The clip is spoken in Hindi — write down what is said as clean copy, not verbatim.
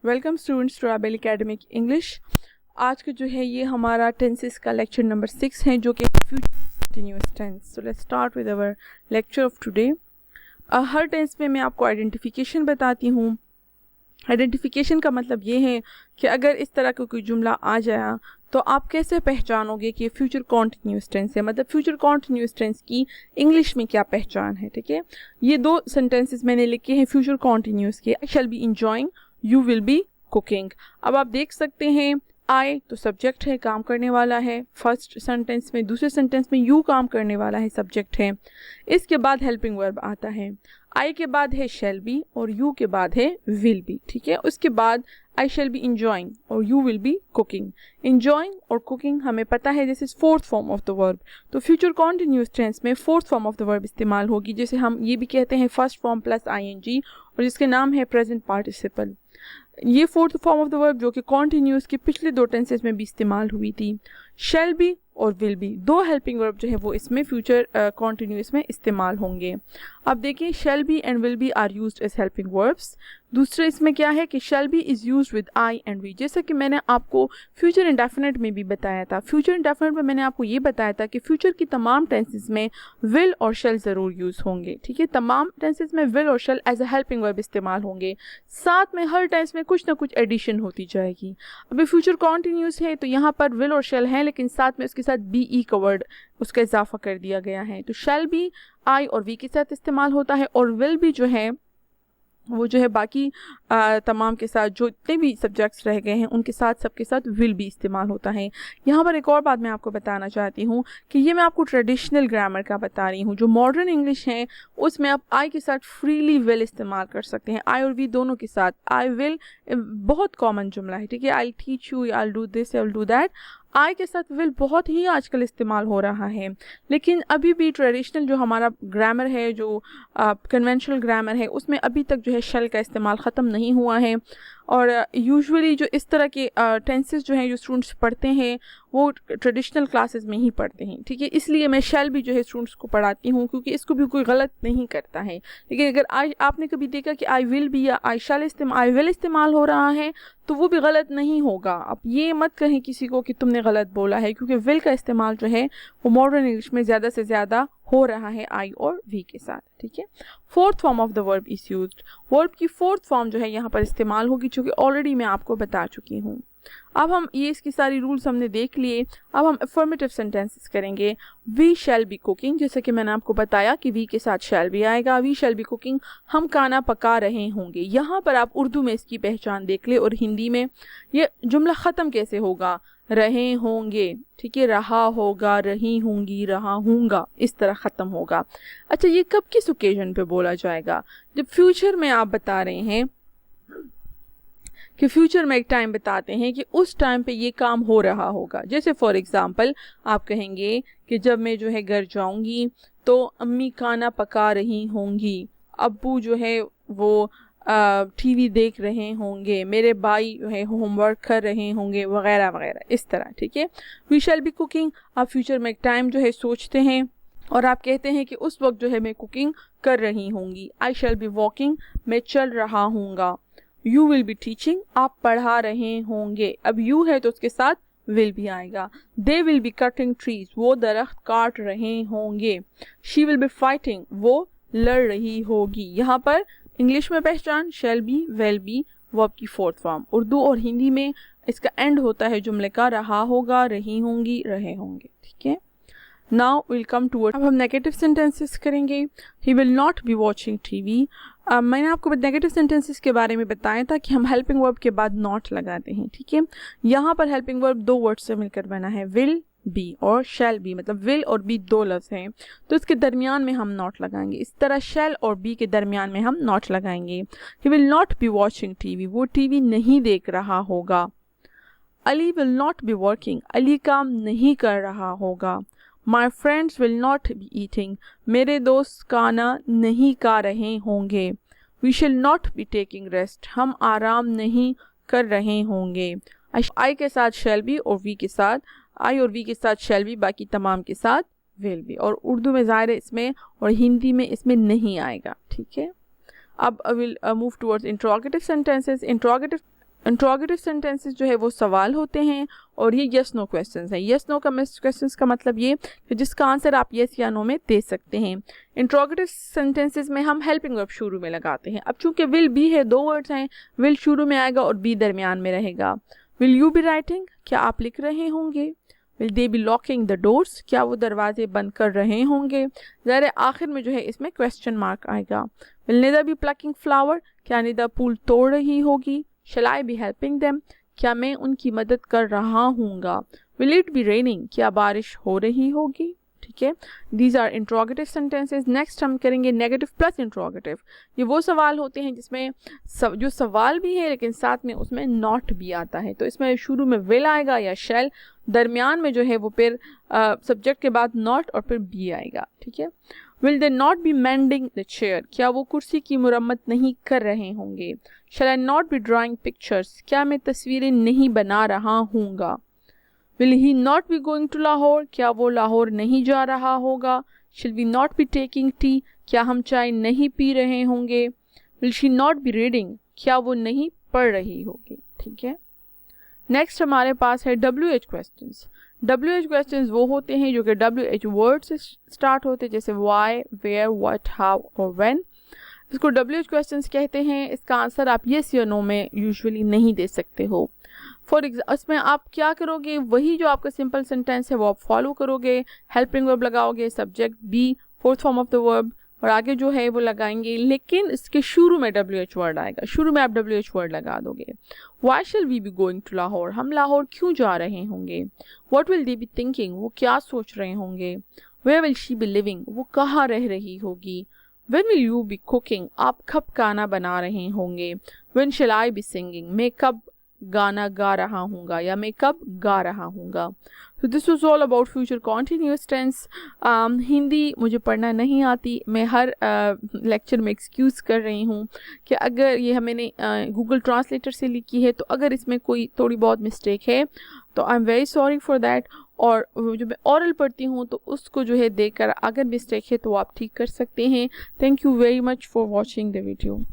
Welcome students to able academic English. आज का जो है ये हमारा टेंसेस का लेक्चर नंबर 6 है जो कि future continuous tense. So let's start with our lecture of today. हर टेंस में मैं आपको आइडेंटिफिकेशन बताती हूँ। आइडेंटिफिकेशन का मतलब ये है कि अगर इस तरह का कोई जुमला आ जाए तो आप कैसे पहचानोगे कि फ्यूचर कॉन्टिन्यूस टेंस है, मतलब फ्यूचर कॉन्टिन्यूस टेंस की इंग्लिश में क्या पहचान है। ठीक है, ये दो सेंटेंसेस मैंने लिखे हैं फ्यूचर कॉन्टिन्यूस के। I shall be enjoying, you will be cooking. अब आप देख सकते हैं आई तो सब्जेक्ट है, काम करने वाला है फर्स्ट सेंटेंस में, दूसरे सेंटेंस में यू काम करने वाला है, सब्जेक्ट है। इसके बाद हेल्पिंग वर्ब आता है, आई के बाद है शैल बी और यू के बाद है विल बी। ठीक है, उसके बाद आई शैल बी इंजॉइंग और you will be cooking. Enjoying और कुकिंग हमें पता है this is fourth form of the verb. तो फ्यूचर कॉन्टिन्यूस टेंस में fourth form of the verb इस्तेमाल होगी, जैसे हम ये भी कहते हैं फर्स्ट फॉर्म प्लस आईएनजी, और जिसके नाम है प्रेजेंट पार्टिसिपल। ये fourth form of the verb जो कि कॉन्टिन्यूस के पिछले दो टेंसेस में भी इस्तेमाल हुई थी। शैल बी और विल बी दो हेल्पिंग वर्ब जो है वो इसमें फ्यूचर कॉन्टिन्यूस में इस्तेमाल होंगे। अब देखिए shall be and will be are used as helping verbs. दूसरे इसमें क्या है कि shall be is used with I and we, जैसा कि मैंने आपको फ्यूचर इंडेफिनिट में भी बताया था। फ्यूचर इंडेफिनिट में मैंने आपको ये बताया था कि फ्यूचर की तमाम टेंसेस में विल और शैल ज़रूर यूज़ होंगे। ठीक है, तमाम टेंसेस में विल और shall as a helping verb इस्तेमाल होंगे, साथ में हर टेंस में कुछ ना कुछ एडिशन होती जाएगी। अभी फ्यूचर कॉन्टिन्यूस है तो यहाँ पर विल और शैल है, लेकिन साथ में उसके साथ बी ई का वर्ड उसका इजाफा कर दिया गया है। तो शैल बी आई और वी के साथ इस्तेमाल होता है, और विल भी जो है वो जो है बाकी तमाम के साथ जो इतने भी सब्जेक्ट्स रह गए हैं उनके साथ सबके साथ विल भी इस्तेमाल होता है। यहाँ पर एक और बात मैं आपको बताना चाहती हूँ कि ये मैं आपको ट्रेडिशनल ग्रामर का बता रही हूँ। जो मॉडर्न इंग्लिश है उसमें आप आई के साथ फ्रीली विल इस्तेमाल कर सकते हैं, आई और वी दोनों के साथ। आई विल बहुत कॉमन जुमला है। ठीक है, I teach you, I do this, I do that. I के साथ विल बहुत ही आजकल इस्तेमाल हो रहा है, लेकिन अभी भी ट्रेडिशनल जो हमारा ग्रामर है, जो कन्वेंशनल ग्रामर है, उसमें अभी तक जो है शैल का इस्तेमाल ख़त्म नहीं हुआ है। और यूजुअली जो इस तरह के टेंसेस जो हैं जो स्टूडेंट्स पढ़ते हैं वो ट्रेडिशनल क्लासेस में ही पढ़ते हैं। ठीक है, इसलिए मैं शैल भी जो है स्टूडेंट्स को पढ़ाती हूँ, क्योंकि इसको भी कोई गलत नहीं करता है। लेकिन अगर आज आपने कभी देखा कि आई विल भी या आई विल इस्तेमाल हो रहा है तो वो भी गलत नहीं होगा। आप ये मत कहें किसी को कि तुमने गलत बोला है, क्योंकि विल का इस्तेमाल जो है वो मॉडर्न इंग्लिश में ज़्यादा से ज़्यादा हो रहा है आई और वी के साथ। ठीक है, fourth form of the verb is used. Verb की फोर्थ फॉर्म जो है यहाँ पर इस्तेमाल होगी, जो कि ऑलरेडी मैं आपको बता चुकी हूँ। अब हम ये इसकी सारी रूल्स हमने देख लिए। अब हम अफर्मेटिव सेंटेंसेस करेंगे। वी शैल बी कुकिंग, जैसे कि मैंने आपको बताया कि वी के साथ शैल भी आएगा। वी शैल बी कुकिंग, हम खाना पका रहे होंगे। यहाँ पर आप उर्दू में इसकी पहचान देख ले और हिंदी में ये जुमला ख़त्म कैसे होगा, रहे होंगे। ठीक है, रहा होगा, रही होंगी, रहा हूँगा, इस तरह ख़त्म होगा। अच्छा, ये कब किस ओकेजन पे बोला जाएगा? जब फ्यूचर में आप बता रहे हैं कि फ्यूचर में एक टाइम बताते हैं कि उस टाइम पे ये काम हो रहा होगा। जैसे फॉर एग्जांपल आप कहेंगे कि जब मैं जो है घर जाऊंगी तो अम्मी खाना पका रही होंगी, अब्बू जो है वो टीवी देख रहे होंगे, मेरे भाई जो है होमवर्क कर रहे होंगे, वगैरह वगैरह, इस तरह। ठीक है, वी शैल बी कुकिंग, आप फ्यूचर में एक टाइम जो है सोचते हैं और आप कहते हैं कि उस वक्त जो है मैं कुकिंग कर रही होंगी। आई शैल बी वॉकिंग, मैं चल रहा हूँगा। यू विल बी टीचिंग, आप पढ़ा रहे होंगे। अब यू है तो उसके साथ विल भी आएगा। They will be cutting trees, वो दरख्त काट रहे होंगे। शी विल बी फाइटिंग, वो लड़ रही होगी। यहाँ पर इंग्लिश में पहचान shall be, will be, verb की फोर्थ फॉर्म। उर्दू और हिंदी में इसका एंड होता है जुमले का रहा होगा, रही होंगी, रहे होंगे। ठीक है, नाउ विल कम टू, अब हम नेगेटिव सेंटेंसेस करेंगे। He will not be watching TV. मैंने आपको नेगेटिव सेंटेंसेस के बारे में बताया था कि हम हेल्पिंग वर्ब के बाद नॉट लगाते हैं। ठीक है, यहाँ पर हेल्पिंग वर्ब दो वर्ड से मिलकर बना है, विल बी और शैल बी, मतलब विल और बी दो लफ्ज़ हैं तो इसके दरमियान में हम नॉट लगाएंगे। इस तरह शैल और बी के दरमियान में हम नॉट लगाएंगे। He will not be watching TV, वो टीवी नहीं देख रहा होगा। Ali will not be working, Ali काम नहीं कर रहा होगा। My friends will not be eating, मेरे दोस्त खाना नहीं खा रहे होंगे। वी शिल नॉट बी टेकिंग रेस्ट, हम आराम नहीं कर रहे होंगे। आई के साथ शैल बी और वी के साथ, आई और वी के साथ शैल बी, बाकी तमाम के साथ विल बी। और उर्दू में ज़ाहिर है इसमें और हिंदी में इसमें नहीं आएगा। ठीक है, अब I will move towards interrogative sentences. Interrogative interrogative sentences जो है वो सवाल होते हैं और ये यस नो क्वेश्चंस हैं। यस नो का क्वेश्चंस का मतलब ये कि जिसका आंसर आप यस या नो में दे सकते हैं। इंट्रोगेटिव सेंटेंसेस में हम हेल्पिंग वर्ब शुरू में लगाते हैं। अब चूंकि विल बी है, दो वर्ड्स हैं, विल शुरू में आएगा और बी दरमियान में रहेगा। विल यू बी राइटिंग, क्या आप लिख रहे होंगे। Will they B locking the doors, क्या वो दरवाजे बंद कर रहे होंगे। ज़रा आखिर में जो है इसमें क्वेश्चन मार्क आएगा। Will Nida be plucking flower, क्या निदा फूल तोड़ रही होगी। Shall I be helping them, क्या मैं उनकी मदद कर रहा हूँगा। विल इट बी रेनिंग, क्या बारिश हो रही होगी। ठीक है, these are interrogative sentences. Next हम करेंगे नेगेटिव प्लस इंट्रोगेटिव। ये वो सवाल होते हैं जिसमें जो सवाल भी है लेकिन साथ में उसमें नॉट भी आता है। तो इसमें शुरू में विल आएगा या शैल, दरमियान में जो है वो फिर सब्जेक्ट के बाद नॉट और फिर बी आएगा। ठीक है, will they not be mending the chair, क्या वो कुर्सी की मुरम्मत नहीं कर रहे होंगे। Shall I not be drawing pictures, क्या मैं तस्वीरें नहीं बना रहा हूँगा। Will he not be going to Lahore, क्या वो लाहौर नहीं जा रहा होगा। Shall we not be taking tea, क्या हम चाय नहीं पी रहे होंगे। Will she not be reading, क्या वो नहीं पढ़ रही होगी। ठीक है, नेक्स्ट हमारे पास है WH क्वेश्चंस। WH क्वेश्चंस वो होते हैं जो कि WH वर्ड से स्टार्ट होते हैं, जैसे वाई, वेयर, व्हाट, हाउ और व्हेन। इसको WH क्वेश्चंस कहते हैं। इसका आंसर आप येस या नो में यूजुअली नहीं दे सकते हो। फॉर एग्जाम्पल इसमें आप क्या करोगे, वही जो आपका सिंपल सेंटेंस है वो आप फॉलो करोगे। हेल्पिंग वर्ब लगाओगे, subject be, fourth form of the verb और आगे जो है वो लगाएंगे, लेकिन इसके शुरू में WH वर्ड आएगा। शुरू में आप WH वर्ड लगा दोगे। Why shall we be going to Lahore, हम लाहौर क्यों जा रहे होंगे। What will they be thinking, वो क्या सोच रहे होंगे। Where will she be living, वो कहाँ रह रही होगी। When will you be cooking, आप कब खाना बना रहे होंगे। When shall I be singing, मैं कब गाना गा रहा हूँगा या मैं कब गा रहा हूँगा। तो this was all about future continuous tense. Hindi मुझे पढ़ना नहीं आती, मैं हर लेक्चर में एक्सक्यूज़ कर रही हूँ कि अगर ये मैंने गूगल ट्रांसलेटर से लिखी है तो अगर इसमें कोई थोड़ी बहुत मिस्टेक है तो I am very sorry for that. और जो मैं ऑरल पढ़ती हूँ तो उसको जो है देखकर अगर मिस्टेक है तो आप ठीक कर सकते हैं। Thank you very much for watching the video.